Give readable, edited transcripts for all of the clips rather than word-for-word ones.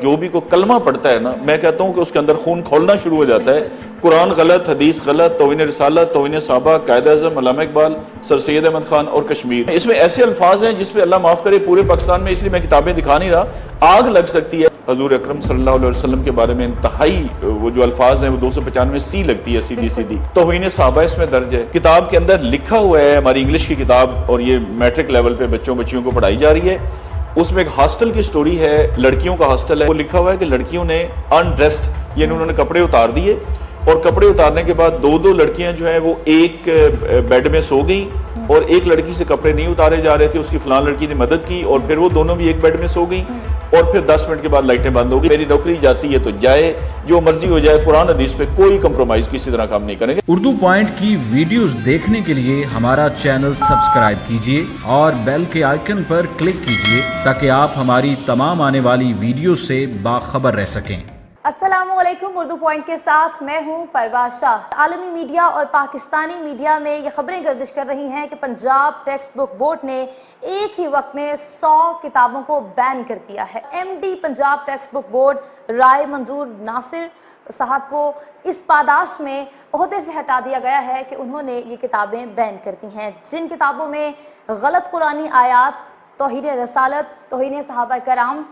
جو بھی کوئی کلمہ پڑھتا ہے نا، میں کہتا ہوں کہ اس کے اندر خون کھولنا شروع ہو جاتا ہے۔ قرآن غلط، حدیث غلط، توہین رسالت، توہین صحابہ، قائد اعظم علامہ اقبال، سر سید احمد خان اور کشمیر، اس میں ایسے الفاظ ہیں جس پہ اللہ معاف کرے پورے پاکستان میں، اس لیے میں کتابیں دکھا نہیں رہا، آگ لگ سکتی ہے۔ حضور اکرم صلی اللہ علیہ وسلم کے بارے میں انتہائی وہ جو الفاظ ہیں وہ 295 لگتی ہے سیدھی سیدھی۔ توہین صحابہ اس میں درج ہے، کتاب کے اندر لکھا ہوا ہے، ہماری انگلش کی کتاب اور یہ میٹرک لیول پہ بچیوں کو پڑھائی جا رہی ہے۔ اس میں ایک ہاسٹل کی سٹوری ہے، لڑکیوں کا ہاسٹل ہے، وہ لکھا ہوا ہے کہ لڑکیوں نے انڈریسڈ یعنی انہوں نے کپڑے اتار دیے، اور کپڑے اتارنے کے بعد دو لڑکیاں جو ہیں وہ ایک بیڈ میں سو گئیں، اور ایک لڑکی سے کپڑے نہیں اتارے جا رہے تھے، اس کی فلان لڑکی نے مدد کی، اور پھر وہ دونوں بھی ایک بیڈ میں سو گئیں، اور پھر 10 منٹ کے بعد لائٹیں بند ہو گئی۔ میری نوکری جاتی ہے تو جائے، جو مرضی ہو جائے، قرآن حدیث پہ کوئی کمپرومائز کسی طرح کام نہیں کریں گے۔ اردو پوائنٹ کی ویڈیوز دیکھنے کے لیے ہمارا چینل سبسکرائب کیجئے اور بیل کے آئیکن پر کلک کیجئے تاکہ آپ ہماری تمام آنے والی ویڈیوز سے باخبر رہ سکیں۔ السلام علیکم، اردو پوائنٹ کے ساتھ میں ہوں پرواز شاہ۔ عالمی میڈیا اور پاکستانی میڈیا میں یہ خبریں گردش کر رہی ہیں کہ پنجاب ٹیکسٹ بک بورڈ نے ایک ہی وقت میں 100 کتابوں کو بین کر دیا ہے۔ M D Punjab text book board Rai Manzoor Nasir sahab کو اس پاداش میں عہدے سے ہٹا دیا گیا ہے کہ انہوں نے یہ کتابیں بین کر دی ہیں، جن کتابوں میں غلط قرآنی آیات، توہین رسالت، توہین صحابہ کرام،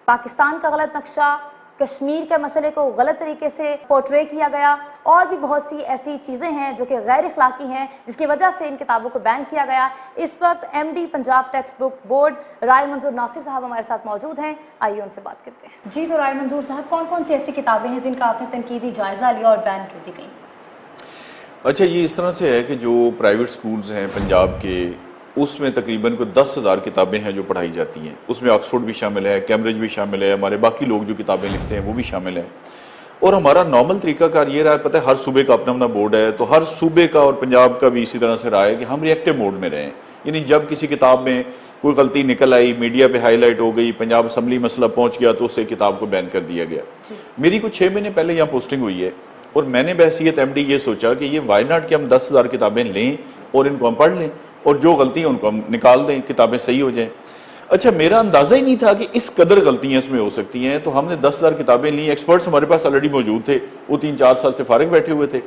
پاکستان کا غلط نقشہ، کشمیر کے مسئلے کو غلط طریقے سے پورٹرے کیا گیا، اور بھی بہت سی ایسی چیزیں ہیں جو کہ غیر اخلاقی ہیں، جس کی وجہ سے ان کتابوں کو بین کیا گیا۔ اس وقت M D Punjab text book board Rai Manzoor Nasir sahab ہمارے ساتھ موجود ہیں، آئیے ان سے بات کرتے ہیں۔ جی، تو رائے منظور صاحب، کون کون سی ایسی کتابیں ہیں جن کا آپ نے تنقیدی جائزہ لیا اور بین کر دی گئی؟ اچھا، یہ اس طرح سے ہے کہ جو پرائیویٹ سکولز ہیں پنجاب کے، اس میں تقریباً کوئی 10,000 کتابیں ہیں جو پڑھائی جاتی ہیں، اس میں آکسفورڈ بھی شامل ہے، کیمبرج بھی شامل ہے، ہمارے باقی لوگ جو کتابیں لکھتے ہیں وہ بھی شامل ہیں۔ اور ہمارا نارمل طریقہ کار یہ رہا ہے، پتہ ہے ہر صوبے کا اپنا بورڈ ہے، تو ہر صوبے کا اور پنجاب کا بھی اسی طرح سے رہا ہے کہ ہم ریئیکٹیو موڈ میں رہیں، یعنی جب کسی کتاب میں کوئی غلطی نکل آئی، میڈیا پہ ہائی لائٹ ہو گئی، پنجاب اسمبلی مسئلہ پہنچ گیا، تو اسے کتاب کو بین کر دیا گیا۔ میری کچھ 6 مہینے پہلے یہاں پوسٹنگ ہوئی ہے، اور میں نے بحیثیت ایم ڈی یہ سوچا کہ یہ وائی ناٹ کہ ہم 10,000 کتابیں لیں اور ان کو ہم پڑھ لیں، اور جو غلطی ہیں ان کو ہم نکال دیں، کتابیں صحیح ہو جائیں۔ اچھا، میرا اندازہ ہی نہیں تھا کہ اس قدر غلطیاں اس میں ہو سکتی ہیں، تو ہم نے 10,000 کتابیں لیں، ایکسپرٹس ہمارے پاس آلریڈی موجود تھے، وہ 3-4 سال سے فارغ بیٹھے ہوئے تھے،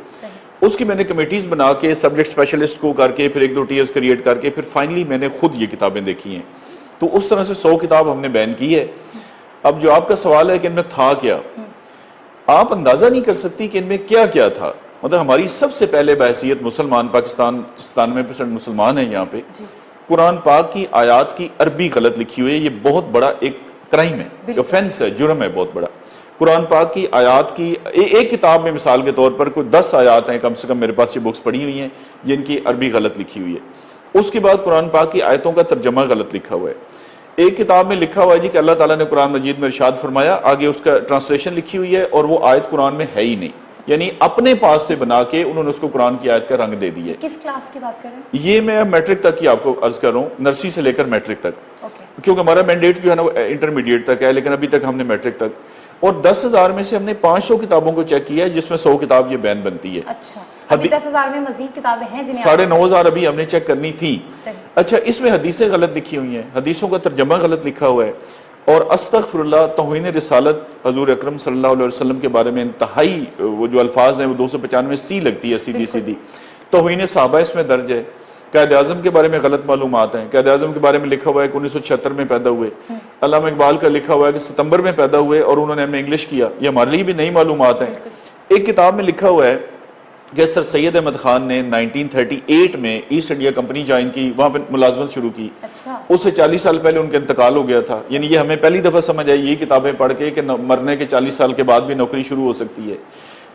اس کی میں نے کمیٹیز بنا کے سبجیکٹ اسپیشلسٹ کو کر کے، پھر 1-2 ٹیئرز کریٹ کر کے، پھر فائنلی میں نے خود یہ کتابیں دیکھی ہیں، تو اس طرح سے 100 کتاب ہم نے بین کی ہے۔ اب جو آپ کا سوال ہے کہ ان میں تھا کیا، آپ اندازہ نہیں کر سکتی کہ ان میں کیا کیا تھا۔ مطلب ہماری سب سے پہلے بحیثیت مسلمان، پاکستان 97% مسلمان ہیں یہاں پہ، قرآن پاک کی آیات کی عربی غلط لکھی ہوئی ہے، یہ بہت بڑا ایک کرائم ہے، اوفینس ہے، جرم ہے بہت بڑا۔ قرآن پاک کی آیات کی ایک کتاب میں مثال کے طور پر کوئی 10 آیات ہیں کم سے کم، میرے پاس یہ بکس پڑھی ہوئی ہیں جن کی عربی غلط لکھی ہوئی ہے۔ اس کے بعد قرآن پاک کی آیتوں کا ترجمہ غلط لکھا ہوا ہے۔ ایک کتاب میں لکھا ہوا ہے جی کہ اللہ تعالیٰ نے قرآن مجید میں ارشاد فرمایا، آگے اس کا ٹرانسلیشن لکھی ہوئی ہے اور وہ آیت قرآن میں ہے ہی نہیں، یعنی اپنے پاس سے بنا کے انہوں نے اس کو قرآن کی آیت کا رنگ دے دی ہے۔ کس کلاس کی بات کر رہے ہیں؟ یہ میں میٹرک تک کی آپ کو عرض کر رہا ہوں، نرسری سے لے کر میٹرک تک، کیونکہ ہمارا مینڈیٹ جو ہے نا وہ انٹرمیڈیٹ تک ہے، لیکن ابھی تک ہم نے میٹرک تک، اور 10,000 میں سے ہم نے 500 کتابوں کو چیک کیا ہے، جس میں 100 کتاب یہ بین بنتی ہے۔ اچھا، ابھی 10,000 میں مزید کتابیں ہیں جنہیں 9,500 ابھی ہم نے چیک کرنی تھی۔ اچھا، اس میں حدیثیں غلط لکھی ہوئی ہیں، حدیثوں کا ترجمہ غلط لکھا ہوا ہے، اور استغفر اللہ، توہین رسالت حضور اکرم صلی اللہ علیہ وسلم کے بارے میں انتہائی وہ جو الفاظ ہیں وہ 295 لگتی ہے سیدھی سیدھی، توہین صحابہ اس میں درج ہے، قائد اعظم کے بارے میں غلط معلومات ہیں، قائد اعظم کے بارے میں لکھا ہوا ہے کہ 1976 میں پیدا ہوئے، علامہ اقبال کا لکھا ہوا ہے کہ ستمبر میں پیدا ہوئے اور انہوں نے ہمیں انگلش کیا، یہ ہمارے لیے بھی نئی معلومات ہیں۔ ایک کتاب میں لکھا ہوا ہے کہ سر سید احمد خان نے 1938 میں ایسٹ انڈیا کمپنی جوائن کی، وہاں پہ ملازمت شروع کی، اس سے 40 سال پہلے ان کا انتقال ہو گیا تھا، یعنی یہ ہمیں پہلی دفعہ سمجھ آئی یہ کتابیں پڑھ کے کہ مرنے کے 40 سال کے بعد بھی نوکری شروع ہو سکتی ہے۔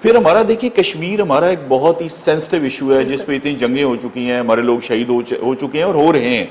پھر ہمارا دیکھیے کشمیر ہمارا ایک بہت ہی سینسٹیو ایشو ہے، جس پہ اتنی جنگیں ہو چکی ہیں، ہمارے لوگ شہید ہو چکے ہیں اور ہو رہے ہیں۔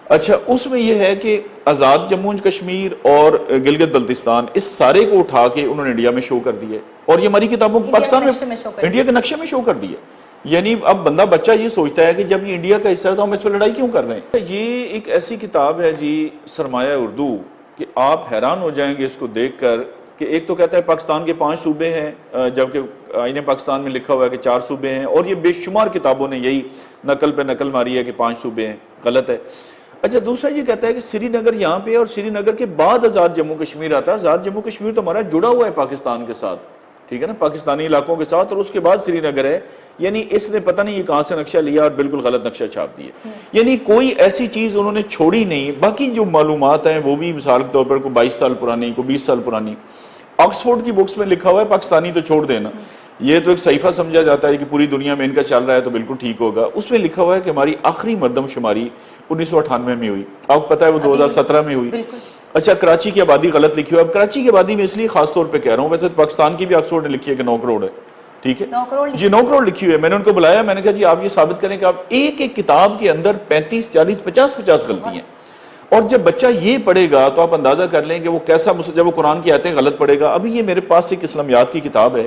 اچھا، اس میں یہ ہے کہ آزاد جموں کشمیر اور گلگت بلتستان، اس سارے کو اٹھا کے انہوں نے انڈیا میں شو کر دیا، اور یہ ہماری کتابوں کو پاکستان میں انڈیا کے نقشے میں شو کر دیا۔ یعنی اب بچہ یہ سوچتا ہے کہ جب یہ انڈیا کا حصہ ہے تو ہم اس پہ لڑائی کیوں کر رہے ہیں۔ یہ ایک ایسی کتاب ہے جی، سرمایہ اردو، کہ آپ حیران ہو جائیں گے اس کو دیکھ کر، کہ ایک تو کہتا ہے پاکستان کے 5 صوبے ہیں، جبکہ آئین پاکستان میں لکھا ہوا ہے کہ 4 صوبے ہیں، اور یہ بے شمار کتابوں نے یہی نقل پہ نقل ماری ہے کہ 5 صوبے ہیں، غلط ہے۔ اچھا دوسرا یہ کہتا ہے کہ سری نگر یہاں پہ اور سری نگر کے بعد آزاد جموں کشمیر آتا ہے. آزاد جموں کشمیر تو ہمارا جڑا ہوا ہے پاکستان کے ساتھ, ٹھیک ہے نا, پاکستانی علاقوں کے ساتھ, اور اس کے بعد سری نگر ہے. یعنی اس نے پتہ نہیں یہ کہاں سے نقشہ لیا اور بالکل غلط نقشہ چھاپ دیا. یعنی کوئی ایسی چیز انہوں نے چھوڑی نہیں. باقی جو معلومات ہیں وہ بھی مثال کے طور پر کوئی 22 سال پرانی, کوئی 20 سال پرانی. آکسفورڈ کی بکس میں لکھا ہوا ہے پاکستانی تو چھوڑ دینا, یہ تو ایک صحیفہ سمجھا جاتا ہے کہ پوری دنیا میں ان کا چل رہا ہے تو بالکل ٹھیک ہوگا. اس میں لکھا ہوا ہے کہ ہماری آخری مردم شماری 1998 میں ہوئی, آپ کو پتہ ہے وہ 2017 میں ہوئی. اچھا کراچی کی آبادی غلط لکھی ہوئی. اب کراچی کی آبادی میں اس لیے خاص طور پہ کہہ رہا ہوں, ویسے پاکستان کی بھی آکسفورڈ نے لکھی ہے کہ 9 کروڑ ہے, ٹھیک ہے جی 9 کروڑ لکھی ہوئی ہے. میں نے ان کو بلایا, میں نے کہا جی آپ یہ ثابت کریں کہ آپ ایک ایک کتاب کے اندر 35 40 50 غلطی ہیں. اور جب بچہ یہ پڑھے گا تو آپ اندازہ کر لیں کہ وہ کیسا, جب وہ قرآن کی آیتیں غلط پڑھے گا. ابھی یہ میرے پاس ایک اسلامیات کی کتاب ہے,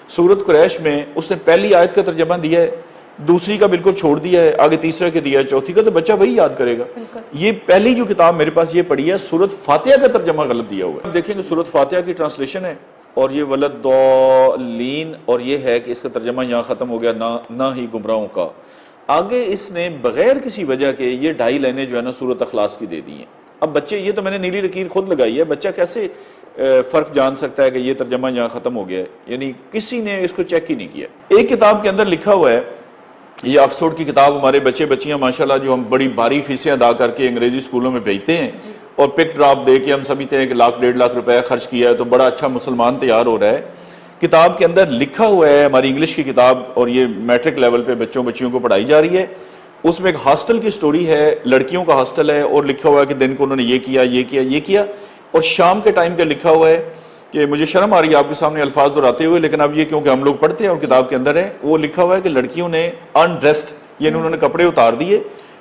سورۃ قریش میں اس نے پہلی آیت کا ترجمہ دیا ہے, دوسری کا بالکل چھوڑ دیا ہے, آگے تیسرے کے دیا ہے, چوتھی کا, تو بچہ وہی یاد کرے گا. یہ پہلی جو کتاب میرے پاس یہ پڑھی ہے, سورۃ فاتحہ کا ترجمہ غلط دیا ہوا ہے. اب دیکھیں کہ سورۃ فاتحہ کی ٹرانسلیشن ہے اور یہ ولدالضالین, اور یہ ہے کہ اس کا ترجمہ یہاں ختم ہو گیا نہ ہی گمراہوں کا. آگے اس نے بغیر کسی وجہ کے یہ 2.5 لائنیں جو ہے نا سورۃ اخلاص کی دے دی ہیں. اب بچے, یہ تو میں نے نیلی لکیر خود لگائی ہے, بچہ کیسے فرق جان سکتا ہے کہ یہ ترجمہ یہاں ختم ہو گیا ہے؟ یعنی کسی نے اس کو چیک ہی نہیں کیا. ایک کتاب کے اندر لکھا ہوا ہے, یہ آکسفورڈ کی کتاب, ہمارے بچے بچیاں ماشاءاللہ جو ہم بڑی بھاری فیسیں ادا کر کے انگریزی اسکولوں میں بھیجتے ہیں اور پک ڈراپ دے کے ہم سمجھتے ہیں کہ 1 1.5 لاکھ روپے خرچ کیا ہے تو بڑا اچھا مسلمان تیار ہو رہا ہے. کتاب کے اندر لکھا ہوا ہے, ہماری انگلش کی کتاب, اور یہ میٹرک لیول پہ بچیوں کو پڑھائی جا رہی ہے. اس میں ایک ہاسٹل کی سٹوری ہے, لڑکیوں کا ہاسٹل ہے, اور لکھا ہوا ہے کہ دن کو انہوں نے یہ کیا, اور شام کے ٹائم کا لکھا ہوا ہے کہ مجھے شرم آ رہی ہے آپ کے سامنے الفاظ دہراتے ہوئے, لیکن اب یہ کیونکہ ہم لوگ پڑھتے ہیں اور کتاب کے اندر ہے, وہ لکھا ہوا ہے کہ لڑکیوں نے انڈریسڈ, یعنی انہوں نے کپڑے اتار دیے,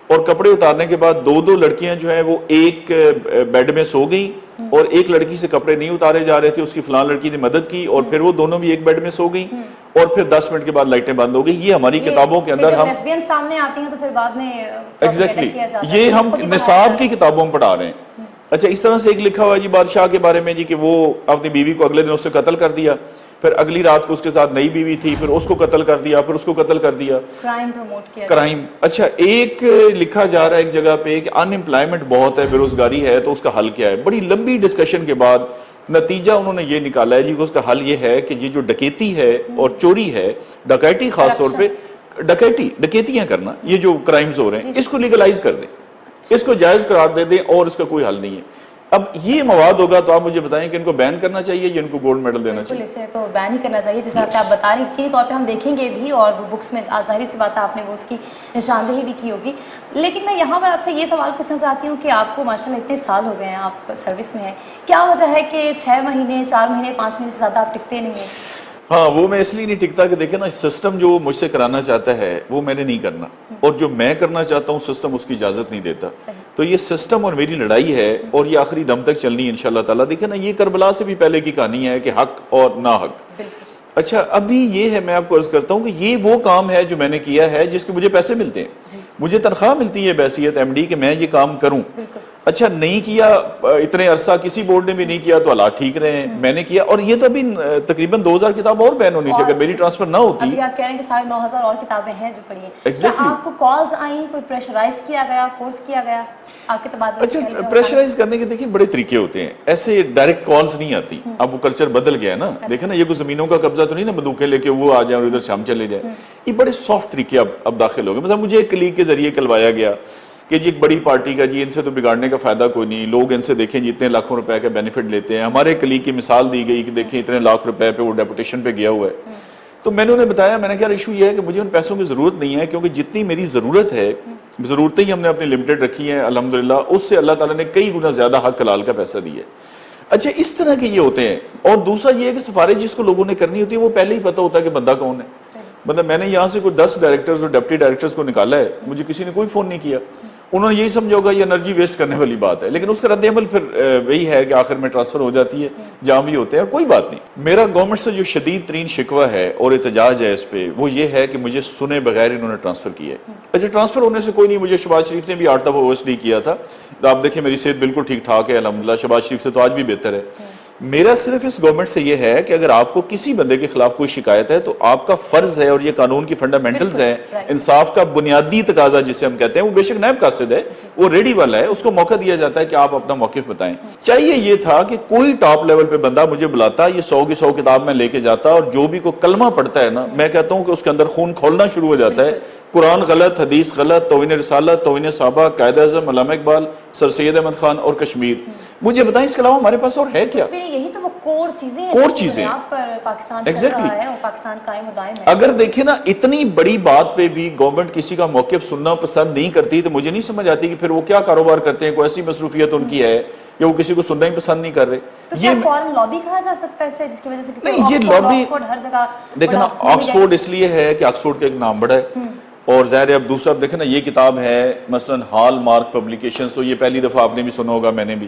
اور کپڑے اتارنے کے بعد 2 لڑکیاں جو ہیں وہ ایک بیڈ میں سو گئیں, اور ایک لڑکی سے کپڑے نہیں اتارے جا رہے تھے, اس کی فلان لڑکی نے مدد کی, اور پھر وہ دونوں بھی ایک بیڈ میں سو گئیں, اور پھر 10 منٹ کے بعد لائٹیں بند ہو گئی. یہ ہماری کتابوں کے اندر ہم لیسبین سامنے آتی ہیں تو پھر بعد میں ایگزیکٹلی یہ ہم نصاب کی کتابوں میں پڑھا رہے ہیں. اچھا اس طرح سے ایک لکھا ہوا ہے جی بادشاہ کے بارے میں, جی کہ وہ اپنی بیوی کو اگلے دن اس سے قتل کر دیا, پھر اگلی رات کو اس کے ساتھ نئی بیوی تھی, پھر اس کو قتل کر دیا, پھر اس کو قتل کر دیا, کرائم. اچھا ایک لکھا جا رہا ہے ایک جگہ پہ کہ ان امپلائمنٹ بہت ہے, بے روزگاری ہے, تو اس کا حل کیا ہے. بڑی لمبی ڈسکشن کے بعد نتیجہ انہوں نے یہ نکالا ہے جی کہ اس کا حل یہ ہے کہ یہ جو ڈکیتی ہے اور چوری ہے, ڈکیتی خاص طور پہ ڈکیتیاں کرنا, یہ جو کرائمز ہو رہے ہیں اس کو لیگلائز کر دیں, اس کو جائز قرار دے دیں, اور اس کا کوئی حل نہیں ہے. اب یہ مواد ہوگا تو آپ مجھے بتائیں کہ ان کو بین کرنا چاہیے یا ان کو گولڈ میڈل دینا چاہیے؟ اسے تو بین ہی کرنا چاہیے, جس طرح سے آپ بتا رہی ہیں, طور پہ ہم دیکھیں گے بھی, اور بکس میں ظاہری سی بات ہے آپ نے وہ اس کی نشاندہی بھی کی ہوگی. لیکن میں یہاں پر آپ سے یہ سوال پوچھنا چاہتی ہوں کہ آپ کو ماشاءاللہ اتنے سال ہو گئے ہیں, آپ سروس میں ہیں, کیا وجہ ہے کہ 6 مہینے 4 مہینے 5 مہینے سے زیادہ آپ ٹکتے نہیں ہیں؟ ہاں وہ میں اس لیے نہیں ٹکتا کہ دیکھیں نا, سسٹم جو مجھ سے کرانا چاہتا ہے وہ میں نے نہیں کرنا, اور جو میں کرنا چاہتا ہوں سسٹم اس کی اجازت نہیں دیتا. تو یہ سسٹم اور میری لڑائی ہے, اور یہ آخری دم تک چلنی ہے انشاءاللہ تعالیٰ. دیکھیں نا یہ کربلا سے بھی پہلے کی کہانی ہے کہ حق اور نا حق. اچھا ابھی یہ ہے, میں آپ کو عرض کرتا ہوں کہ یہ وہ کام ہے جو میں نے کیا ہے جس کے مجھے پیسے ملتے ہیں, مجھے تنخواہ ملتی ہے بحیثیت ایم ڈی کہ میں یہ کام کروں. اچھا نہیں کیا اتنے عرصہ, کسی بورڈ نے بھی نہیں کیا, تو حالات ٹھیک رہے ہیں, میں نے کیا. اور یہ تو ابھی تقریباً 2000 کتاب اور بین ہونی تھی اگر میری ٹرانسفر نہ ہوتی. ابھی آپ کہہ رہے ہیں کہ 9,500 اور کتابیں ہیں جو پڑھی ہیں. کیا آپ کو کالز آئیں, کوئی پریشرائز کیا گیا, فورس کیا گیا آپ کے تبادلے؟ اچھا پریشرائز کرنے کے دیکھیں بڑے طریقے ہوتے ہیں, ایسے ڈائریکٹ کالز نہیں آتی. اب وہ کلچر بدل گیا ہے نا, دیکھیں نا یہ کوئی زمینوں کا قبضہ تو نہیں نا, بندوقیں لے کے وہ آ جائیں اور ادھر شام چلے جائیں. یہ بڑے سافٹ طریقے اب داخل ہو گئے. مثلا مجھے ایک کلیگ کے ذریعے کلوایا گیا کہ جی ایک بڑی پارٹی کا, جی ان سے تو بگاڑنے کا فائدہ کوئی نہیں, لوگ ان سے دیکھیں جی اتنے لاکھوں روپے کا بینیفٹ لیتے ہیں. ہمارے کلیگ کی مثال دی گئی کہ دیکھیں اتنے لاکھ روپے پہ وہ ڈیپوٹیشن پہ گیا ہوا ہے. تو میں نے انہیں بتایا, میں نے کہا ایشو یہ ہے کہ مجھے ان پیسوں کی ضرورت نہیں ہے, کیونکہ جتنی میری ضرورت ہے, ضرورتیں ہی ہم نے اپنی لمیٹڈ رکھی ہیں الحمدللہ, اس سے اللہ تعالیٰ نے کئی گنا زیادہ حق حلال کا پیسہ دیا ہے. اچھا اس طرح کے یہ ہوتے ہیں. اور دوسرا یہ ہے کہ سفارش جس کو لوگوں نے کرنی ہوتی ہے وہ پہلے ہی پتہ ہوتا ہے کہ بندہ کون ہے. مطلب میں نے یہاں سے کوئی 10 ڈائریکٹرز اور ڈپٹی ڈائریکٹرز کو نکالا ہے, مجھے کسی نے کوئی فون نہیں کیا. انہوں نے یہی سمجھا ہوگا یہ انرجی ویسٹ کرنے والی بات ہے, لیکن اس کا رد عمل پھر وہی ہے کہ آخر میں ٹرانسفر ہو جاتی ہے جہاں بھی ہوتے ہیں. کوئی بات نہیں. میرا گورنمنٹ سے جو شدید ترین شکوہ ہے اور احتجاج ہے اس پہ, وہ یہ ہے کہ مجھے سنے بغیر انہوں نے ٹرانسفر کیا ہے. اچھا ٹرانسفر ہونے سے کوئی نہیں, مجھے شہباز شریف نے بھی 8 دفعہ OSD کیا تھا. آپ دیکھیں میری صحت بالکل ٹھیک ٹھاک ہے الحمدللہ, شہباز شریف سے تو آج بھی بہتر ہے. میرا صرف اس گورنمنٹ سے یہ ہے کہ اگر آپ کو کسی بندے کے خلاف کوئی شکایت ہے تو آپ کا فرض ہے، اور یہ قانون کی فنڈامنٹلز ہیں، انصاف کا بنیادی تقاضا جسے ہم کہتے ہیں، وہ بے شک نیب قاصد ہے، وہ ریڈی والا ہے، اس کو موقع دیا جاتا ہے کہ آپ اپنا موقف بتائیں۔ چاہیے یہ تھا کہ کوئی ٹاپ لیول پہ بندہ مجھے بلاتا، یہ 100 کی 100 کتاب میں لے کے جاتا، اور جو بھی کوئی کلمہ پڑھتا ہے نا، میں کہتا ہوں کہ اس کے اندر خون کھولنا شروع ہو جاتا ہے۔ قرآن غلط، حدیث غلط، توہین رسالت، توہین صحابہ، قائد اعظم علامہ اقبال، سر سید احمد خان اور کشمیر۔ مجھے بتائیں اس کے علاوہ ہمارے پاس اور ہے کیا؟ یہی تو وہ کور چیزیں ہیں، کور چیزیں پر پاکستان چل رہا ہے اور پاکستان قائم و دائم ہے۔ اگر دیکھیں نا، اتنی بڑی بات پہ بھی گورنمنٹ کسی کا موقف سننا پسند نہیں کرتی، تو مجھے نہیں سمجھ آتی کہ پھر وہ کیا کاروبار کرتے ہیں، کوئی ایسی مصروفیت ان کی ہے یا وہ کسی کو سننا ہی پسند نہیں کر رہے۔ تو کیا فورن لابی کہا جا سکتا ہے اسے، جس کی وجہ سے نہیں، یہ لابی ہر جگہ دیکھیں نا، آکسفورڈ اس لیے ہے کہ آکسفورڈ کا ایک نام بڑا ہے، اور ظاہر ہے اب دوسرا دیکھیں نا، یہ کتاب ہے مثلا ہال مارک پبلیکیشنز، تو یہ پہلی دفعہ آپ نے بھی سنا ہوگا، میں نے بھی،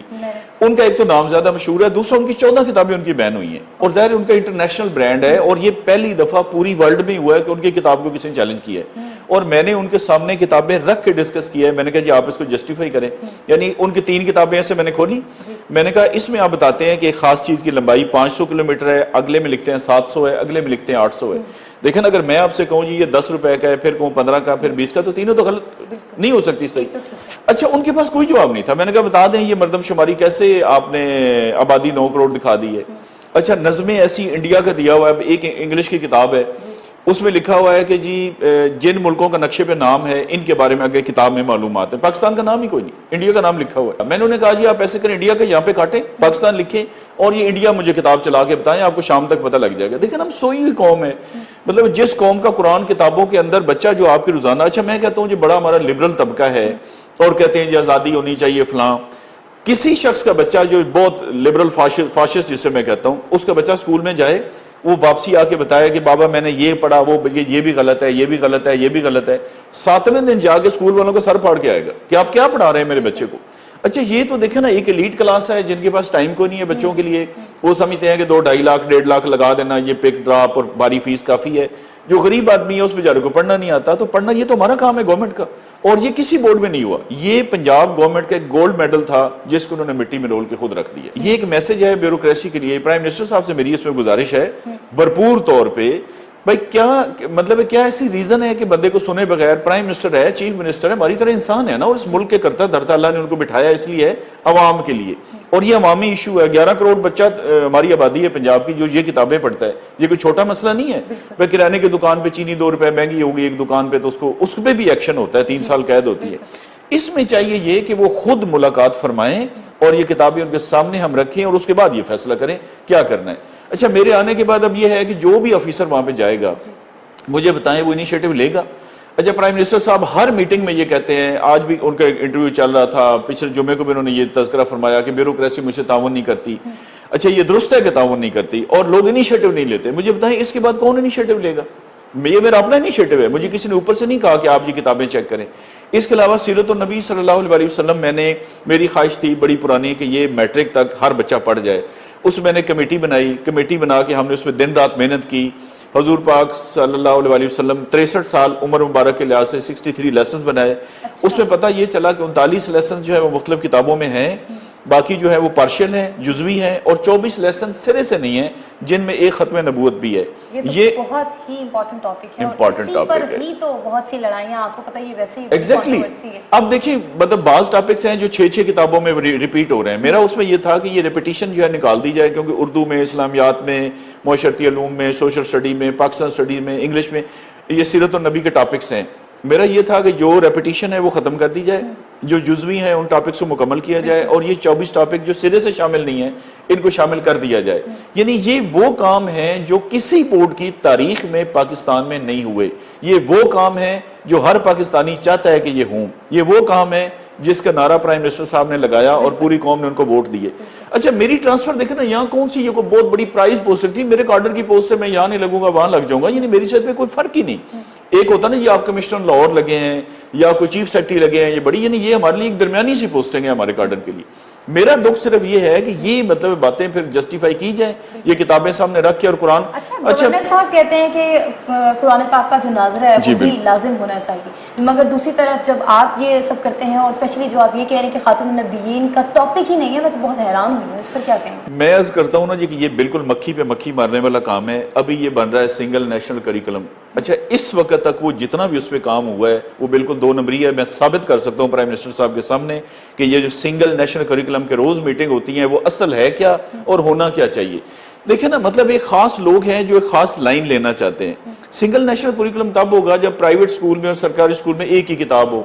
ان کا ایک تو نام زیادہ مشہور ہے، دوسرا ان کی 14 کتابیں ان کی بین ہوئی ہیں، اور ظاہر ہے ان کا انٹرنیشنل برانڈ ہے، اور یہ پہلی دفعہ پوری ورلڈ میں ہوا ہے کہ ان کی کتاب کو کسی نے چیلنج کیا ہے، اور میں نے ان کے سامنے کتابیں رکھ کے ڈسکس کیا ہے۔ میں نے کہا جی آپ اس کو جسٹیفائی کریں، یعنی ان کی 3 کتابیں ایسے میں نے کھولی، میں نے کہا اس میں آپ بتاتے ہیں کہ ایک خاص چیز کی لمبائی 500 کلومیٹر ہے، اگلے میں لکھتے ہیں 700 ہے، اگلے میں لکھتے ہیں 800 ہے۔ دیکھیں اگر میں آپ سے کہوں جی یہ 10 روپے کا ہے، پھر کہوں 15 کا، پھر 20 کا، تو تینوں تو غلط نہیں ہو سکتی صحیح۔ اچھا، ان کے پاس کوئی جواب نہیں تھا۔ میں نے کہا بتا دیں یہ مردم شماری کیسے آپ نے آبادی 9 کروڑ دکھا دی ہے؟ اچھا، نظمیں ایسی انڈیا کا دیا ہوا ہے، ایک انگلش کی کتاب ہے، اس میں لکھا ہوا ہے کہ جی جن ملکوں کا نقشے پہ نام ہے ان کے بارے میں اگر کتاب میں معلومات ہیں، پاکستان کا نام ہی کوئی نہیں، انڈیا کا نام لکھا ہوا ہے۔ میں نے انہیں کہا جی آپ ایسے کریں، انڈیا کا یہاں پہ کاٹیں، پاکستان لکھیں، اور یہ انڈیا مجھے کتاب چلا کے بتائیں، آپ کو شام تک پتہ لگ جائے گا۔ دیکھیں ہم سوئی ہوئی قوم ہے، مطلب جس قوم کا قرآن کتابوں کے اندر بچہ جو آپ کی روزانہ، اچھا میں کہتا ہوں جی بڑا ہمارا لبرل طبقہ ہے، اور کہتے ہیں جی آزادی ہونی چاہیے فلاں، کسی شخص کا بچہ جو بہت لبرل فاشسٹ جسے میں کہتا ہوں، اس کا بچہ اسکول میں جائے، وہ واپسی آ کے بتایا کہ بابا میں نے یہ پڑھا، وہ یہ بھی غلط ہے، یہ بھی غلط ہے، یہ بھی غلط ہے، 7ویں دن جا کے اسکول والوں کو سر پھاڑ کے آئے گا کہ آپ کیا پڑھا رہے ہیں میرے بچے کو۔ اچھا، یہ تو دیکھیں نا، ایک ایلیٹ کلاس ہے جن کے پاس ٹائم کو نہیں ہے بچوں کے لیے، وہ سمجھتے ہیں کہ 2-2.5 لاکھ 1.5 لاکھ لگا دینا، یہ پک ڈراپ اور باری فیس کافی ہے۔ جو غریب آدمی ہے اس بیچارے کو پڑھنا نہیں آتا، تو پڑھنا یہ تو ہمارا کام ہے گورنمنٹ کا، اور یہ کسی بورڈ میں نہیں ہوا۔ یہ پنجاب گورنمنٹ کا ایک گولڈ میڈل تھا جس کو انہوں نے مٹی میں رول کے خود رکھ دیا۔ یہ ایک میسج ہے بیوروکریسی کے لیے۔ پرائم منسٹر صاحب سے میری اس میں گزارش ہے بھرپور طور پہ، بھائی کیا مطلب ہے، کیا ایسی ریزن ہے کہ بندے کو سنے بغیر، پرائم منسٹر ہے، چیف منسٹر ہے، ہماری طرح انسان ہے نا، اور اس ملک کے کرتا دھرتا اللہ نے ان کو بٹھایا اس لیے ہے عوام کے لیے، اور یہ عوامی ایشو ہے۔ 11 کروڑ بچہ ہماری آبادی ہے پنجاب کی جو یہ کتابیں پڑھتا ہے، یہ کوئی چھوٹا مسئلہ نہیں ہے۔ بھائی کرانے کی دکان پہ چینی 2 روپے مہنگی ہوگی ایک دکان پہ، تو اس پہ بھی ایکشن ہوتا ہے، 3 سال قید ہوتی ہے۔ اس میں چاہیے یہ کہ وہ خود ملاقات فرمائیں اور یہ کتابیں ان کے سامنے ہم رکھیں، اور اس کے بعد یہ فیصلہ کریں کیا کرنا ہے۔ اچھا، میرے آنے کے بعد اب یہ ہے کہ جو بھی آفیسر وہاں پہ جائے گا مجھے بتائیں وہ انیشیٹو لے گا۔ اچھا، پرائم منسٹر صاحب ہر میٹنگ میں یہ کہتے ہیں، آج بھی ان کا انٹرویو چل رہا تھا، پچھلے جمعے کو بھی انہوں نے یہ تذکرہ فرمایا کہ بیوروکریسی مجھ سے تعاون نہیں کرتی۔ اچھا، یہ درست ہے کہ تعاون نہیں کرتی، اور لوگ انیشیٹو نہیں لیتے۔ مجھے بتائیں اس کے بعد کون انیشیٹو لے گا؟ یہ میرا اپنا انیشیٹو ہے، مجھے کسی نے اوپر سے نہیں کہا کہ آپ یہ کتابیں چیک کریں۔ اس کے علاوہ سیرت النبی صلی اللہ علیہ وسلم، میری خواہش تھی بڑی پرانی کہ یہ میٹرک تک ہر بچہ پڑھ جائے۔ اس میں نے کمیٹی بنائی، کمیٹی بنا کے ہم نے اس میں دن رات محنت کی۔ حضور پاک صلی اللہ علیہ وسلم 63 سال عمر مبارک کے لحاظ سے 63 لیسنز بنائے۔ اس میں پتہ یہ چلا کہ 39 لیسنز جو ہے وہ مختلف کتابوں میں ہیں، باقی جو ہے وہ پارشل ہیں، جزوی ہیں، اور 24 لیسن سرے سے نہیں ہیں جن میں ایک ختم نبوت بھی ہے۔ یہ بہت ہی امپورٹنٹ ٹاپک ہے، اور اسی پر ہی تو بہت سی لڑائیاں آپ کو پتہ یہ ویسے ہی ایگزیکٹلی۔ اب دیکھیں مطلب بعض ٹاپکس ہیں جو 6 کتابوں میں ریپیٹ ہو رہے ہیں۔ میرا اس میں یہ تھا کہ یہ ریپیٹیشن جو ہے نکال دی جائے، کیونکہ اردو میں، اسلامیات میں، معاشرتی علوم میں، سوشل اسٹڈی میں، پاکستان اسٹڈی میں، انگلش میں یہ سیرت النبی کے ٹاپکس ہیں۔ میرا یہ تھا کہ جو ریپیٹیشن ہے وہ ختم کر دی جائے، جو جزوی ہیں ان ٹاپکس کو مکمل کیا جائے، اور یہ 24 ٹاپک جو سرے سے شامل نہیں ہیں ان کو شامل کر دیا جائے۔ یعنی یہ وہ کام ہیں جو کسی بورڈ کی تاریخ میں پاکستان میں نہیں ہوئے، یہ وہ کام ہیں جو ہر پاکستانی چاہتا ہے کہ یہ ہوں، یہ وہ کام ہے جس کا نعرہ پرائم منسٹر صاحب نے لگایا اور پوری قوم نے ان کو ووٹ دیے۔ اچھا، میری ٹرانسفر دیکھیں نا، یہاں کون سی یہ کوئی بہت بڑی پرائز پوسٹ تھی، میرے کارڈر کی پوسٹ سے میں یہاں نہیں لگوں گا وہاں لگ جاؤں گا، یعنی میری صحت پہ کوئی فرق ہی نہیں۔ ایک ہوتا نا یہ آپ کمشنر لاہور لگے ہیں یا کوئی چیف سیکرٹری لگے ہیں، یہ بڑی، یعنی یہ ہمارے لیے ایک درمیانی سی پوسٹنگ ہے ہمارے کارڈر کے لیے۔ میرا دکھ صرف یہ ہے کہ یہ مطلب باتیں پھر جسٹیفائی کی جائیں، یہ کتابیں سامنے رکھ کے اور قرآن گورنر صاحب کہتے ہیں کہ قرآن پاک کا جو ناظرہ ہے وہ بھی لازم ہونا چاہیے، مگر دوسری طرف جب آپ یہ سب کرتے ہیں اور اسپیشلی جو آپ یہ کہہ رہے ہیں کہ خاتون النبیین کا ٹاپک ہی نہیں ہے، میں تو بہت حیران ہوئی ہوں، اس پر کیا کہیں؟ میں عرض کرتا ہوں نا جی کہ یہ بالکل مکھی پہ مکھی مارنے والا کام ہے. ابھی یہ بن رہا ہے سنگل نیشنل کریکولم. اچھا اس وقت تک وہ جتنا بھی اس پہ کام ہوا ہے وہ بالکل 2 نمبری ہے. میں ثابت کر سکتا ہوں پرائم منسٹر صاحب کے سامنے کہ یہ جو سنگل نیشنل کریکولم کے روز میٹنگ ہوتی ہیں وہ اصل ہے کیا اور ہونا کیا چاہیے. دیکھیں نا مطلب ایک خاص لوگ ہیں جو ایک خاص لائن لینا چاہتے ہیں. سنگل نیشنل کریکولم تب ہوگا جب پرائیویٹ سکول میں اور سرکاری سکول میں ایک ہی کتاب ہو.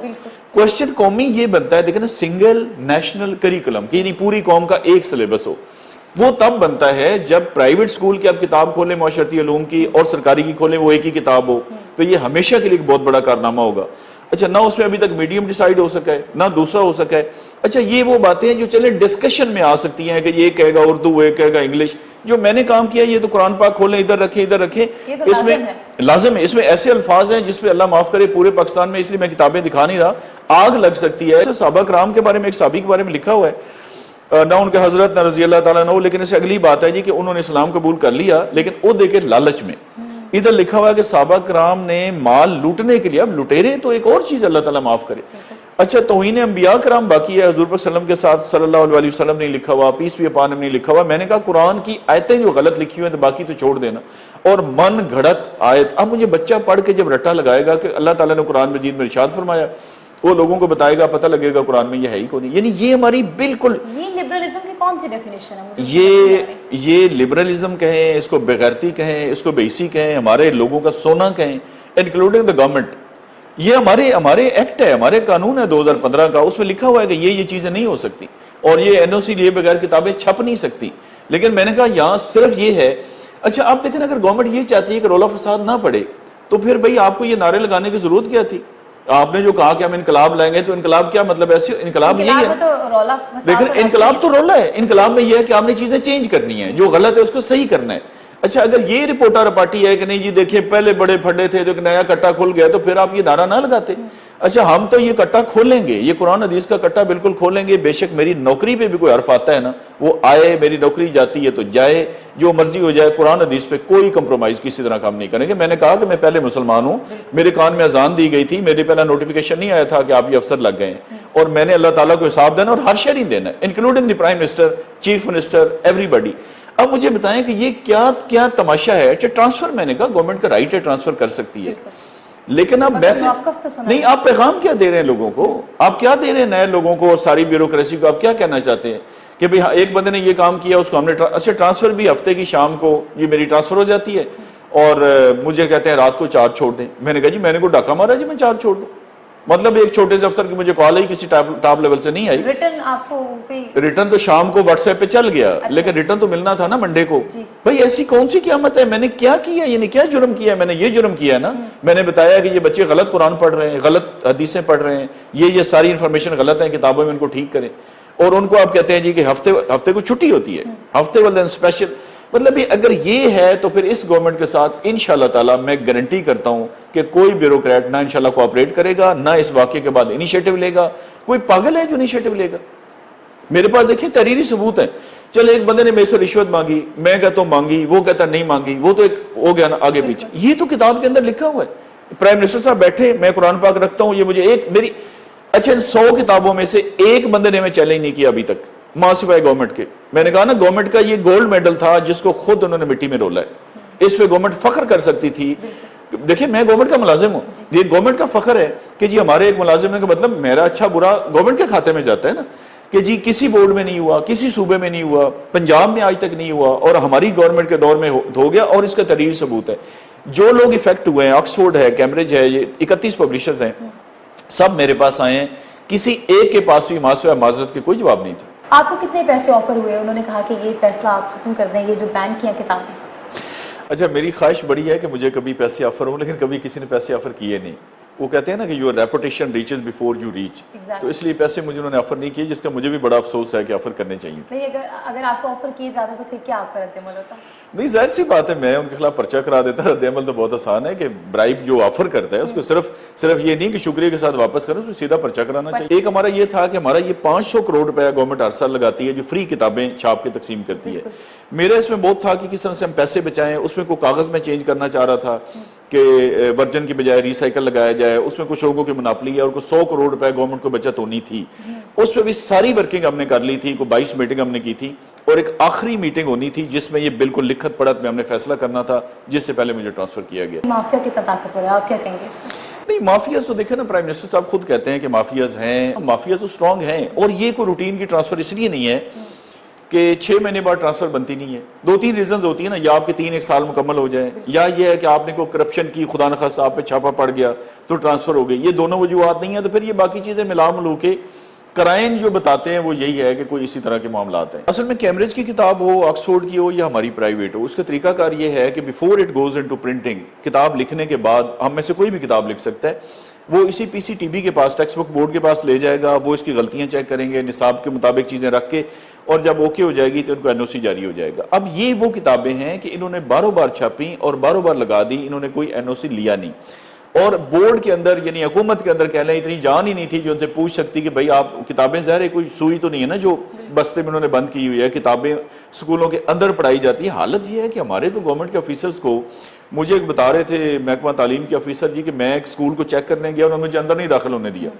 کوشچن قومی یہ بنتا ہے دیکھیں نا سنگل نیشنل کریکولم یعنی پوری قوم کا ایک سلیبس ہو. وہ تب بنتا ہے جب پرائیویٹ سکول کی آپ کتاب کھولیں معاشرتی علوم کی اور سرکاری کی کھولیں وہ ایک ہی کتاب ہو. تو یہ ہمیشہ کے لیے ایک بہت بڑا کارنامہ ہوگا. اچھا نہ اس میں ابھی تک میڈیم ڈیسائیڈ ہو سکا ہے نہ دوسرا ہو سکا ہے. اچھا یہ وہ باتیں ہیں جو چلیں ڈسکشن میں آ سکتی ہیں کہ یہ کہے گا اردو وہ کہے گا انگلش. جو میں نے کام کیا یہ تو قرآن پاک کھولیں ادھر رکھیں. اس میں لازم ہے. اس میں ایسے الفاظ ہیں جس پہ اللہ معاف کرے پورے پاکستان میں اس لیے میں کتابیں دکھا نہیں رہا آگ لگ سکتی ہے. صحابہ کرام کے بارے میں ایک صحابی کے بارے میں لکھا ہوا ہے نہ ان کے حضرت نہ رضی اللہ تعالیٰ عنہ، لیکن اس سے اگلی بات ہے جی کہ انہوں نے اسلام قبول کر لیا لیکن وہ دے کے لالچ میں. ادھر لکھا ہوا ہے کہ صحابہ کرام نے مال لوٹنے کے لیے، اب لٹیرے تو ایک اور چیز اللہ تعالیٰ معاف کرے. اچھا توہین انبیاء کرام باقی ہے. حضور پر وسلم کے ساتھ صلی اللہ علیہ وسلم نہیں لکھا ہوا، پیس بھی اپان نہیں لکھا ہوا. میں نے کہا قرآن کی آیتیں جو غلط لکھی ہوئی ہیں تو باقی تو چھوڑ دینا. اور من گھڑت آیت اب مجھے بچہ پڑھ کے جب رٹا لگائے گا کہ اللہ تعالیٰ نے قرآن مجید میں ارشاد فرمایا، وہ لوگوں کو بتائے گا، پتہ لگے گا قرآن میں یہ ہے ہی کون. یعنی یہ ہماری بالکل یہ لبرلزم کی کون سی ڈیفینیشن ہے؟ یہ لبرلزم کہیں، اس کو بغیرتی کہیں، اس کو بیسی کہیں، ہمارے لوگوں کا سونا کہیں، انکلوڈنگ دا گورنمنٹ. یہ ہمارے ایکٹ ہے، ہمارے قانون ہے 2015 کا. اس میں لکھا ہوا ہے کہ یہ چیزیں نہیں ہو سکتی اور یہ این او سی لیے بغیر کتابیں چھپ نہیں سکتی. لیکن میں نے کہا یہاں صرف یہ ہے. اچھا آپ دیکھیں اگر گورنمنٹ یہ چاہتی ہے کہ رولہ فساد نہ پڑے تو پھر بھئی آپ کو یہ نعرے لگانے کی ضرورت کیا تھی؟ آپ نے جو کہا کہ ہم انقلاب لائیں گے تو انقلاب کیا مطلب ایسے انقلاب یہی ہے. لیکن انقلاب تو رولہ ہے. انقلاب میں یہ ہے کہ آپ نے چیزیں چینج کرنی ہیں، جو غلط ہے اس کو صحیح کرنا ہے. اچھا اگر یہ رپورٹا رپاٹی ہے کہ نہیں جی دیکھیں پہلے بڑے پھڈے تھے تو ایک نیا کٹا کھل گیا تو پھر آپ یہ نعرہ نہ لگاتے. اچھا ہم تو یہ کٹا کھولیں گے، یہ قرآن حدیث کا کٹا بالکل کھولیں گے. بے شک میری نوکری پہ بھی کوئی حرف آتا ہے نا وہ آئے، میری نوکری جاتی ہے تو جائے، جو مرضی ہو جائے. قرآن حدیث پہ کوئی کمپرومائز کسی طرح کام نہیں کریں گے. میں نے کہا کہ میں پہلے مسلمان ہوں، میرے کان میں اذان دی گئی تھی، میرے پہلا نوٹیفیکیشن نہیں آیا تھا کہ آپ یہ افسر لگ گئے ہیں اور میں نے اللہ تعالیٰ کو حساب دینا اور ہر شہری دینا ہے، including the prime minister, chief minister, everybody. اب مجھے بتائیں کہ یہ کیا تماشا ہے. اچھا ٹرانسفر میں نے کہا گورنمنٹ کا رائٹ ہے ٹرانسفر کر سکتی ہے، لیکن اب میسج نہیں. آپ پیغام کیا دے رہے ہیں لوگوں کو؟ آپ کیا دے رہے ہیں نئے لوگوں کو اور ساری بیوروکریسی کو؟ آپ کیا کہنا چاہتے ہیں کہ بھئی ایک بندے نے یہ کام کیا اس کو ہم نے اچھا ٹرانسفر بھی ہفتے کی شام کو یہ میری ٹرانسفر ہو جاتی ہے اور مجھے کہتے ہیں رات کو چارج چھوڑ دیں. میں نے کہا جی میں نے کوئی ڈاکہ مارا جی میں چارج چھوڑ دوں؟ مطلب ایک چھوٹے سے افسر کی مجھے کال آئی کسی ٹاپ لیول سے نہیں آئی. ریٹرن تو شام کو واٹس ایپ پہ چل گیا لیکن ریٹرن تو ملنا تھا نا منڈے کو. بھئی ایسی کون سی قیامت ہے؟ میں نے کیا کیا؟ یعنی کیا جرم کیا ہے؟ میں نے یہ جرم کیا ہے نا. میں نے بتایا کہ یہ بچے غلط قرآن پڑھ رہے ہیں، غلط حدیثیں پڑھ رہے ہیں، یہ ساری انفارمیشن غلط ہیں کتابوں میں، ان کو ٹھیک کریں. اور ان کو آپ کہتے ہیں جی کہ ہفتے کو چھٹی ہوتی ہے، ہفتے والے دن اسپیشل. مطلب اگر یہ ہے تو پھر اس گورنمنٹ کے ساتھ انشاءاللہ تعالی میں گارنٹی کرتا ہوں کہ کوئی بیوروکریٹ نہ انشاءاللہ کوآپریٹ کرے گا، نہ اس واقعے کے بعد انیشیٹو لے گا. کوئی پاگل ہے جو انیشیٹو لے گا؟ میرے پاس دیکھیں تحریری ثبوت ہے. چلے ایک بندے نے میرے سے رشوت مانگی، میں کہتا ہوں مانگی، وہ کہتا نہیں مانگی، وہ تو ایک ہو گیا نا آگے پیچھے. یہ تو کتاب کے اندر لکھا ہوا ہے. پرائم منسٹر صاحب بیٹھے، میں قرآن پاک رکھتا ہوں، یہ مجھے اچھا ان 100 کتابوں میں سے ایک بندے نے ہمیں چیلنج نہیں کیا ابھی تک ماں سوائے گورنمنٹ کے. میں نے کہا نا گورنمنٹ کا یہ گولڈ میڈل تھا جس کو خود انہوں نے مٹی میں رولا ہے. اس پہ گورنمنٹ فخر کر سکتی تھی. دیکھیں میں گورنمنٹ کا ملازم ہوں، یہ گورنمنٹ کا فخر ہے کہ جی ہمارے ایک ملازم ہے کہ مطلب میرا اچھا برا گورنمنٹ کے کھاتے میں جاتا ہے نا کہ جی کسی بورڈ میں نہیں ہوا، کسی صوبے میں نہیں ہوا، پنجاب میں آج تک نہیں ہوا اور ہماری گورنمنٹ کے دور میں ہو گیا. اور اس کا تحریری ثبوت ہے. جو لوگ افیکٹ ہوئے ہیں، آکسفورڈ ہے، کیمبرج ہے، یہ 31 پبلشرز ہیں، سب میرے پاس آئے ہیں. کسی ایک کے پاس بھی ماسوائے معذرت کے کوئی جواب نہیں تھا. آپ کو کتنے پیسے آفر ہوئے؟ انہوں نے کہا کہ یہ فیصلہ آپ ختم کر دیں، یہ جو بین کیا کتابیں. اچھا میری خواہش بڑی ہے کہ مجھے کبھی پیسے آفر ہوں لیکن کبھی کسی نے پیسے آفر کیے نہیں. وہ کہتے ہیں نا کہ your reputation reaches before you reach, تو اس لیے پیسے مجھے انہوں نے آفر نہیں کیے، جس کا مجھے بھی بڑا افسوس ہے کہ آفر کرنے چاہیے تھے۔ نہیں، اگر آپ کو آفر کیے جاتے تو پھر کیا آپ کا رد عمل ہوتا؟ نہیں، ظاہر سی بات ہے میں ان کے خلاف پرچہ کرا دیتا۔ رد عمل تو بہت آسان ہے کہ برائب جو آفر کرتا ہے اس کو صرف یہ نہیں کہ شکریہ کے ساتھ واپس کریں، اس میں سیدھا پرچہ کرانا چاہیے۔ ایک ہمارا یہ تھا کہ ہمارا یہ 500 کروڑ روپیہ گورنمنٹ ہر سال لگاتی ہے جو فری کتابیں چھاپ کے تقسیم کرتی ہے۔ میرا اس میں بہت تھا کہ کس طرح سے ہم پیسے بچائیں، اس میں کوئی کاغذ میں چینج کرنا چاہ رہا تھا کہ ورجن کی بجائے ریسائیکل لگایا جائے، اس میں کچھ لوگوں کی مناپلی ہے اور کوئی 100 کروڑ روپے گورنمنٹ کو بچت ہونی تھی، اس پہ بھی ساری ورکنگ ہم نے کر لی تھی، کوئی 22 میٹنگ ہم نے کی تھی، اور ایک آخری میٹنگ ہونی تھی جس میں یہ بالکل لکھت پڑھت میں ہم نے فیصلہ کرنا تھا، جس سے پہلے مجھے ٹرانسفر کیا گیا۔ مافیا کتنا طاقتور ہے، آپ کیا کہیں گے اس پر؟ نہیں، مافیاز تو دیکھیں نا، پرائم منسٹر صاحب خود کہتے ہیں کہ مافیاز ہیں، مافیاز تو سٹرونگ ہیں، اور یہ کوئی روٹین کی ٹرانسفر اس لیے نہیں ہے کہ 6 مہینے بعد ٹرانسفر بنتی نہیں ہے۔ 2-3 ریزنز ہوتی ہیں نا، یا آپ کے 3 سال مکمل ہو جائیں، یا یہ ہے کہ آپ نے کوئی کرپشن کی، خدا نخواستہ آپ پہ چھاپا پڑ گیا تو ٹرانسفر ہو گئی۔ یہ دونوں وجوہات نہیں ہیں تو پھر یہ باقی چیزیں ملا ملو کے کرائن جو بتاتے ہیں وہ یہی ہے کہ کوئی اسی طرح کے معاملات ہیں۔ اصل میں کیمبرج کی کتاب ہو، آکسفورڈ کی ہو یا ہماری پرائیویٹ ہو، اس کا طریقہ کار یہ ہے کہ before it goes into printing, کتاب لکھنے کے بعد ہم میں سے کوئی بھی کتاب لکھ سکتا ہے، وہ اسی پی سی ٹی بی کے پاس، ٹیکسٹ بک بورڈ کے پاس لے جائے گا، وہ اس کی غلطیاں چیک کریں گے، نصاب کے مطابق چیزیں رکھ کے، اور جب اوکے ہو جائے گی تو ان کو این او سی جاری ہو جائے گا۔ اب یہ وہ کتابیں ہیں کہ انہوں نے باروں بار چھاپی اور باروں بار لگا دی، انہوں نے کوئی این او سی لیا نہیں، اور بورڈ کے اندر یعنی حکومت کے اندر کہہ لیں اتنی جان ہی نہیں تھی جو ان سے پوچھ سکتی کہ بھائی آپ کتابیں، ظاہر ہے کوئی سوئی تو نہیں ہے نا جو بستے میں انہوں نے بند کی ہوئی ہے، کتابیں سکولوں کے اندر پڑھائی جاتی ہیں۔ حالت یہ ہے کہ ہمارے تو گورنمنٹ کے آفیسرز کو، مجھے ایک بتا رہے تھے محکمہ تعلیم کے آفیسر جی کہ میں ایک سکول کو چیک کرنے گیا، انہوں نے مجھے اندر نہیں داخل ہونے دیا،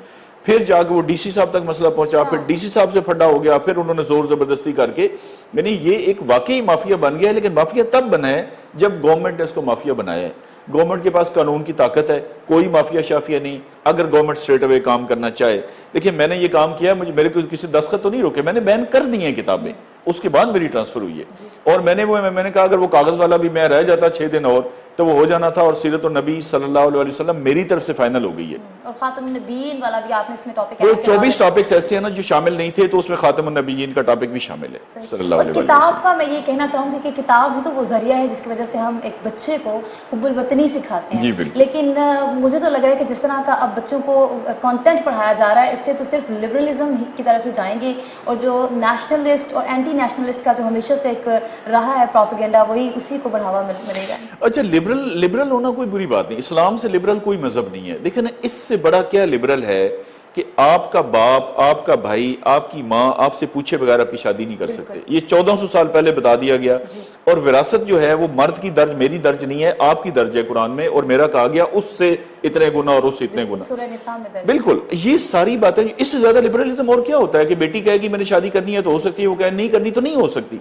پھر جا کے وہ ڈی سی صاحب تک مسئلہ پہنچا، پھر ڈی سی صاحب سے پھڈا ہو گیا، پھر انہوں نے زور زبردستی کر کے، یعنی یہ ایک واقعی مافیا بن گیا ہے، لیکن مافیا تب بنا ہے جب گورنمنٹ نے اس کو مافیا بنایا ہے۔ گورنمنٹ کے پاس قانون کی طاقت ہے، کوئی مافیا شافیا نہیں، اگر گورنمنٹ اسٹریٹ اوے کام کرنا چاہے۔ دیکھیں میں نے یہ کام کیا، میرے کو کسی دستخط تو نہیں روکے، میں نے بین کر دی ہیں کتابیں، اس کے بعد میری ٹرانسفر ہوئی ہے، اور میں نے کہا اگر وہ کاغذ والا بھی میں رہ جاتا 6 دن اور تو وہ ہو جانا تھا، اور سیرت النبی صلی اللہ علیہ وسلم میری طرف سے فائنل ہو گئی ہے۔ اور خاتم النبیین والا بھی آپ نے اس میں ٹاپک تو 24 ٹاپکس ایسے ہیں نا جو شامل نہیں تھے، تو اس میں خاتم النبیین کا ٹاپک بھی شامل ہے صلی اللہ علیہ وسلم۔ کتاب کا میں یہ کہنا چاہوں گی کہ کتاب ہی تو وہ ذریعہ ہے جس کی وجہ سے ہم ایک بچے کو حب الوطنی سکھاتے ہیں، لیکن مجھے تو لگ رہا ہے کہ جس طرح کا اب بچوں کو کانٹینٹ پڑھایا جا رہا ہے، اس سے تو صرف لبرلزم کی طرف ہی جائیں گے، اور جو نیشنلسٹ اور اینٹی نیشنلسٹ کا جو ہمیشہ سے ایک رہا ہے پروپیگنڈا، وہی اسی کو بڑھاوا ملے گا۔ اچھا، لبرل ہونا کوئی بری بات نہیں، اسلام سے لبرل کوئی مذہب نہیں ہے، دیکھیں نا اس سے بڑا کیا لبرل ہے کہ آپ کا باپ، آپ کا بھائی، آپ کی ماں آپ سے پوچھے بغیر آپ کی شادی نہیں کر سکتے، یہ 1400 سال پہلے بتا دیا گیا، اور وراثت جو ہے وہ مرد کی درج میری درج نہیں ہے، آپ کی درج ہے قرآن میں، اور میرا کہا گیا اس سے اتنے گنا اور اس سے اتنے گنا، سورہ نساء میں درج۔ بالکل یہ ساری باتیں، اس سے زیادہ لبرلزم اور کیا ہوتا ہے کہ بیٹی کہے گی میں نے شادی کرنی ہے تو ہو سکتی ہے، وہ کہے نہیں کرنی تو نہیں ہو سکتی،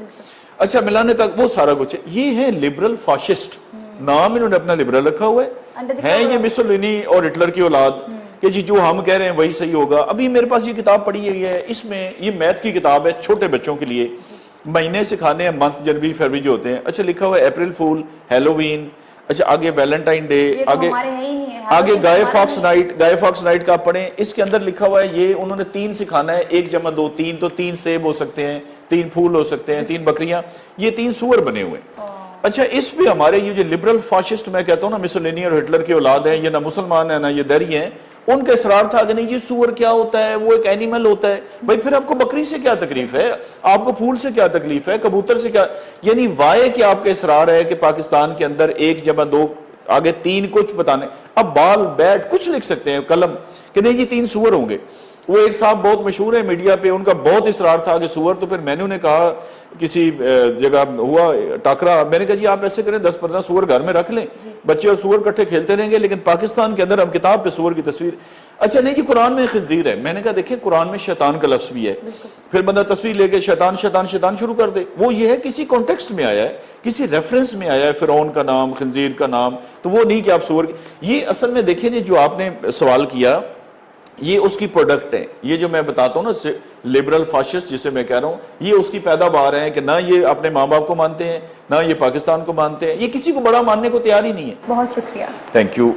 اچھا ملانے تک وہ سارا کچھ ہے۔ یہ ہے لبرل فاشسٹ، نام انہوں نے اپنا لبرل رکھا ہوا ہے یہ مسولینی اور ہٹلر کی اولاد کہ جی جو ہم کہہ رہے ہیں وہی صحیح ہوگا۔ ابھی میرے پاس یہ کتاب پڑھی ہوئی ہے، اس میں یہ میتھ کی کتاب ہے چھوٹے بچوں کے لیے، مہینے سکھانے ہیں، منتھ جنوری فروری جو ہوتے ہیں، اچھا لکھا ہوا ہے اپریل فول، ہیلووین، اچھا آگے ویلنٹائن ڈے، آگے گائے فاکس نائٹ کا آپ پڑھیں، اس کے اندر لکھا ہوا ہے یہ انہوں نے 3 سکھانا ہے، 1 جمع 2 3، تو 3 سیب ہو سکتے ہیں، 3 پھول ہو سکتے ہیں، 3 بکریاں، یہ 3 سور بنے ہوئے ہیں۔ اچھا اس پہ ہمارے یہ جو لبرل فاشسٹ میں کہتا ہوں نا مسولینی اور ہٹلر کی اولاد ہیں، یہ نہ مسلمان ہیں نہ یہ دری ہیں، ان کا اصرار تھا کہ نہیں یہ سور کیا ہوتا ہے، وہ ایک اینیمل ہوتا ہے، بھائی پھر آپ کو بکری سے کیا تکلیف ہے، آپ کو پھول سے کیا تکلیف ہے، کبوتر سے کیا، یعنی وائے کہ آپ کا اصرار ہے کہ پاکستان کے اندر 1 جمع 2 آگے 3 کچھ بتانے، اب بال بیٹ کچھ لکھ سکتے ہیں قلم کہ نہیں جی 3 سور ہوں گے۔ وہ ایک صاحب بہت مشہور ہے میڈیا پہ، ان کا بہت اصرار تھا کہ سور، تو پھر میں نے انہیں کہا کسی جگہ ہوا ٹاکرا، میں نے کہا جی آپ ایسے کریں 10-15 سور گھر میں رکھ لیں، بچے اور سور کٹھے کھیلتے رہیں گے، لیکن پاکستان کے اندر ہم کتاب پہ سور کی تصویر، اچھا نہیں جی قرآن میں خنزیر ہے، میں نے کہا دیکھیں قرآن میں شیطان کا لفظ بھی ہے، پھر بندہ تصویر لے کے شیطان شیطان شیطان شروع کر دے، وہ یہ ہے کسی کانٹیکسٹ میں آیا ہے، کسی ریفرنس میں آیا ہے، فرعون کا نام، خنزیر کا نام، تو وہ نہیں کہ آپ سور، یہ اصل میں دیکھیں جو آپ نے سوال کیا یہ اس کی پروڈکٹ ہے، یہ جو میں بتاتا ہوں نا لبرل فاشسٹ جسے میں کہہ رہا ہوں، یہ اس کی پیداوار ہیں کہ نہ یہ اپنے ماں باپ کو مانتے ہیں، نہ یہ پاکستان کو مانتے ہیں، یہ کسی کو بڑا ماننے کو تیار ہی نہیں ہے۔ بہت شکریہ، تھینک یو۔